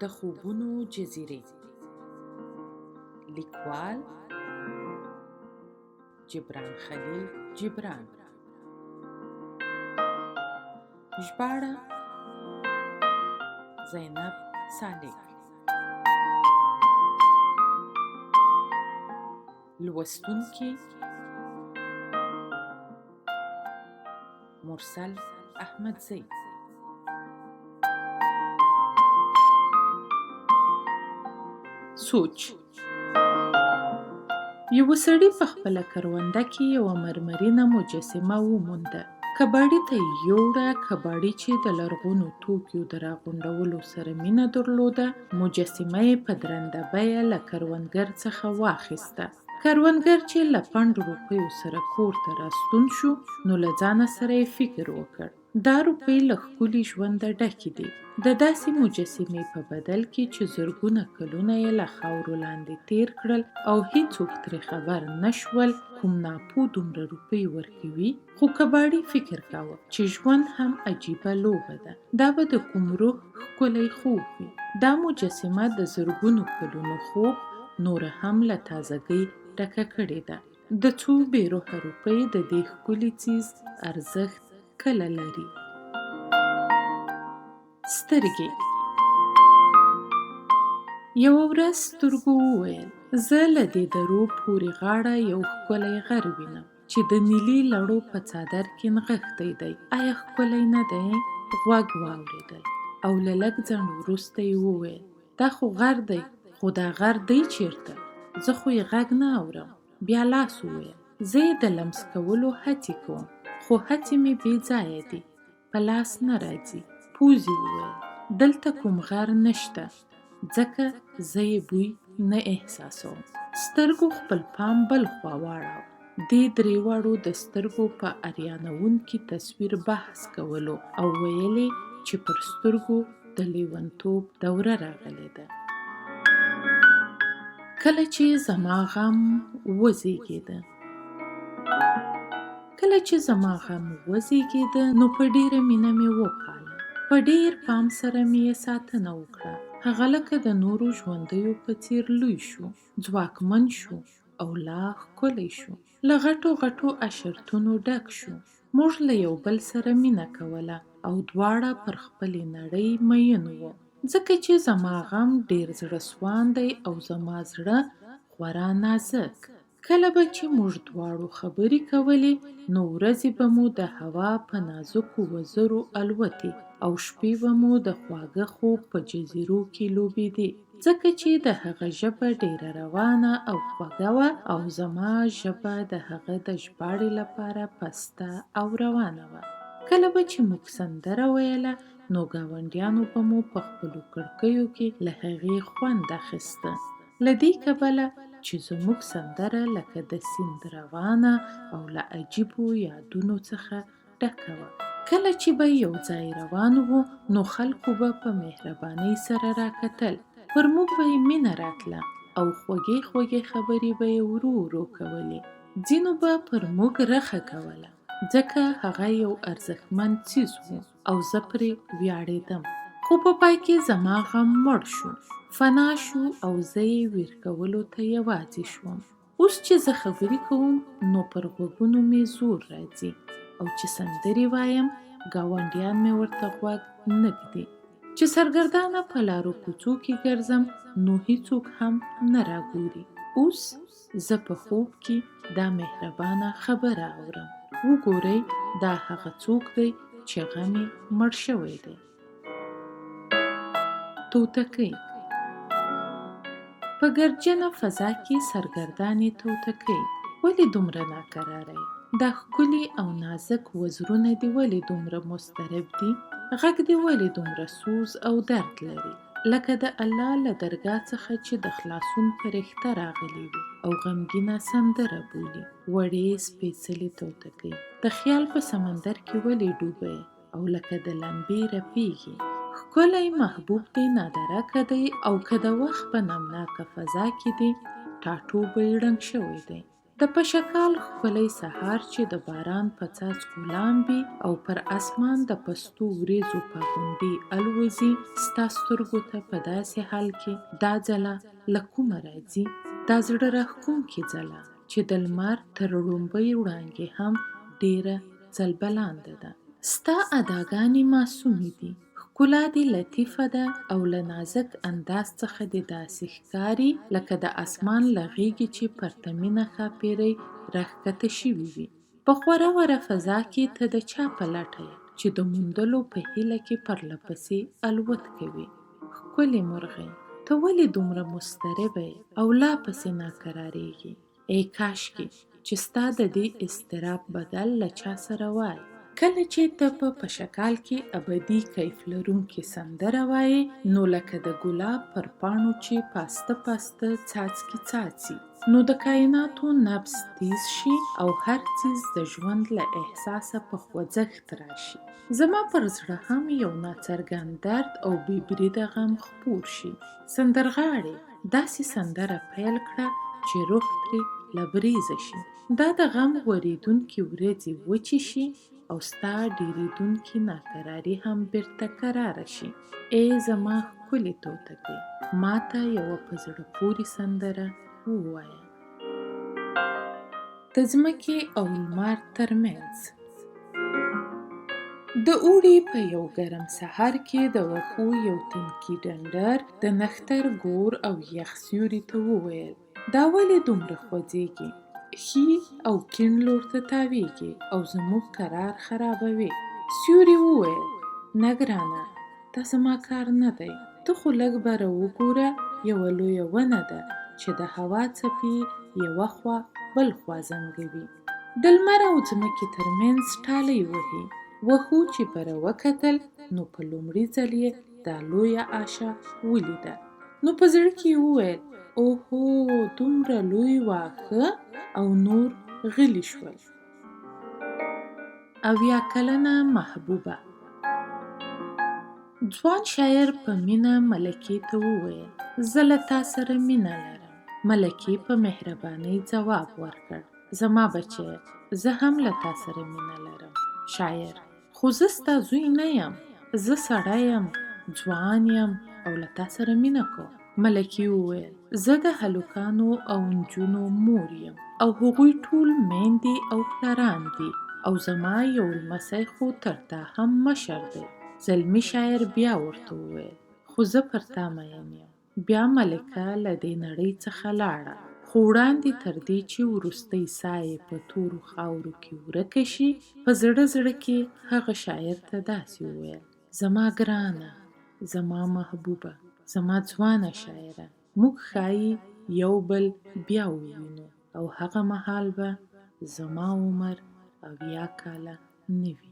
د خوبونو جزیرې. لیکوال جبران خلیل جبران. ژباړه زینب صالح. لوستونکي مرسل احمدزی. سوچ. یو سړي په خپله کرونده کې یوه مرمرینه مجسمه ومونده. کباړي ته یې یوړه. کباړي چې د لرغونو توکیو د راغونډولو سره مینه درلوده، مجسمه یې په درنده بیه له کروندګر څخه واخیسته. کروندګر چې له 100 روپیو سره کور ته راستون شو، نو له ځانه سره یې فکر وکړ، دا روپۍ له ښکلي ژونده ډکې دي. د داسې مجسمې په بدل کې چې زرګونه کلونه یې له خاورو لاندې تیر کړل او هیڅوک ترې خبر نه شول، کوم ناپوه دومره روپۍ ورکوي؟ خو کباړي فکر کاوه چې ژوند هم عجیبه لوبه ده. دا به د کوم روح ښکلی خوب وي. دا مجسمه د زرګونو کلونو خوب نوره هم له تازګۍ ډکه کړې ده. د څو بې روحه روپۍ د دې ښکلي څیز ارزښت کله لري؟ سترګې. یوه ورځ سترګو وویل، زه له دې درو پورې غاړه یو ښکلی غر وینم چې د نیلي لړو په څادر کې نغښتی دی. آیا ښکلی نه دی؟ غوږ واورېدل او له لږ ځنډ وروسته یې وویل، دا خو غر دی، خو دا غر دی چیرته؟ زه خو یې غږ نه اورم. بیا لاس وویل، زه یې د لمس کولو هڅې کوم، خو هڅې مې بې ځایه دي، په لاس نه راځي. پوزې وویل، دلته کوم غر نشته، ځکه زه یې بوی نه احساسوم. سترګو خپل پام بل خوا واړاوه. دې درېواړو د سترګو په اریانوونکي تصویر بحث کولو او ویلې چې پر سترګو د لیونتوب دوره راغلې ده. کله چې زما غم وزېږېده. نو په ډېره مینه مې وپاله. په ډېر پام سره مې یې ساتنه وکړه. هغه لکه د نورو ژوندیو په څېر لوی شو، ځواکمن شو او لا ښکلی شو. له غټو غټو اشرتونو ډک شو. موږ له یو بل سره مینه کوله او دواړه پر خپلې نړۍ مین وو. ځکه چې زما غم ډېر زړه سوان دی او زما زړه خورا نازک. کله به چې موږ دواړو خبرې کولې، نو ورځې به مو د هوا په نازکو وزرو الوتې او شپې به مو د خواږه خوب په جزیرو کې لوبېدې. ځکه چې د هغه ژبه ډېره روانه او خوږه وه او زما ژبه د هغه د ژباړې لپاره پسته او روانه وه. کله به چې موږ سندره ویله، نو ګاونډیانو به مو په خپلو کړکیو کې له هغې خوند اخیسته، له دې کبله چې زموږ سندره لکه د سیند روانه او له عجیبو یادونو څخه ډکه وه. کله چې به یو ځای روان وو، نو خلکو به په مهربانۍ سره راکتل، پر موږ به یې مینه راتله او خوږې خوږې خبرې به یې ورو ورو کولې. ځینو به پر موږ رخه کوله، ځکه هغه یو ارزښتمن څیز و او زه پرې ویاړېدم. خو په پای کې زما غم مړ شو، فنا شو او زه یې ویر کولو ته یوازې شوم. اوس چې زه خبرې کوم، نو پر غوږونو مې زور راځي او چې سندرې وایم، ګاونډیان مې ورته غوږ نه ږدي. چې سرګردانه په لارو کوڅو کې ګرځم، نو هیڅوک هم نه راګوري. اوس زه په خوب کې دا مهربانه خبره اورم، وګورئ، دا هغه څوک دی چې غم یې مړ شوی دی. توتکۍ. په ګردجنه فضا کې سرګردانې توتکۍ، ولې دومره ناکراره یې؟ دا ښکلي او نازک وزرونه دې ولې دومره مضطرب دي؟ غږ دې ولې دومره سوز او درد لري؟ لکه د الله له درګاه څخه چې د خلاصون فرښته راغلې وي او غمګینه سندره بولي. وړې سپېڅلې توتکۍ، د خیال په سمندر کې ولې ډوبه یې او لکه د لمبې رپېږي؟ ښکلی محبوب دې نادرکه دی او که د وخت په نمناکه فضا کې دی، ټاټوبی ړنګ شوی دی. د پشکال ښکلی سهار چې د باران په څاڅکو لامبي او پر اسمان د پستو وریځو په غونډۍ الوزي، ستا سترګو ته په داسې حال کې دا ځله له کومه راځي؟ دا زړه راښکونکې ځله چې د لمر تر ړومبۍ وړانګې هم ډېره ځلبلانده ده. ستا اداګانې معصومې دي، ښکلا دې لطیفه ده او له نازک انداز څخه دې داسې ښکاري لکه د اسمان له غیږې چې پرتمینه ښاپېرۍ راښکته شوي وي. په خوره وره فضا کې ته د چا په لټه یې چې د موندلو په هیله کې پرله پسې الوت کوي؟ ښکلې مرغۍ، ته ولې دومره مضطربه یې او لا پسې ناکرارېږي؟ ای کاشکې چې ستا د دې اضطراب بدل له چا سره وای. کله چې ته په پشکال کې ابدي کیف لرونکې سندره وایې، نو لکه د ګلاب پر پاڼو چې پاسته پاسته څاڅکي څاڅي، نو د کائناتو نبض تیز شي او هر څیز د ژوند له احساسه په خوځښت راشي. زما پر زړه هم یو ناڅرګند درد او بې بریده غم خپور شي. سندرغاړې، داسې سندره پیل کړه چې روح پرې لبریزه شي. دا د غم غوړېدونکې ورځې وچې شي او ستا ډېرېدونکې ناکراري هم بیرته کراره شي. ای زما ښکلې توتکۍ، ما ته یوه په زړه پورې سندره ووایه. د ځمکې او لمر ترمنځ. د اوړي په یو ګرم سهار کې د وښو یو تنکي ډنډر د نښتر ګور او یخ سیوري ته وویل: دا ولې دومره خوځېږي؟ ښي او کیڼ لور ته تاویږي او زموږ قرار خرابوي. سیوري وویل: نه ګرانه، دا زما کار نه دی. ته خو لږ بره وګوره، یوه لویه ونه ده چې د هوا څپې یوه خوا بل خوا زنګوي. د لمر او ځمکې ترمنځ ټالۍ وهي. وښو چې بره وکتل، نو په لومړي ځل یې دا لویه آشه ولیده. نو په زړه کې یې وویل: اوهو، دومره لوی واښه؟ او نور غلي شول. 80 کلنه محبوبه. ځوان شاعر په مینه ملکې ته وویل: زه له تا سره مینه لرم. ملکې په مهربانۍ ځواب ورکړ: زما بچی، زه هم له تا سره مینه لرم. شاعر: خو زه ستا زوی نه یم، زه سړی یم، ځوان یم او له تا سره مینه کوم. ملکې وویل: زه د هلکانو او نجونو مور یم او هغوی ټول میندې او پلران دي او زما یو لمسی خو تر تا هم مشر دی. زلمی شاعر بیا ورته وویل: خو زه پر تا مین یم. بیا ملکه له دې نړۍ څخه لاړه، خو وړاندې تر دې چې وروستۍ ساه یې په تورو خاورو کې ورکه شي، په زړه زړه کې هغه شاعر ته داسې وویل: زما ګرانه، زما محبوبه، زما ځوانه شاعره، موږ ښایي یو بل بیا ووینو او هغه مهال به زما عمر 80 کاله نه وي.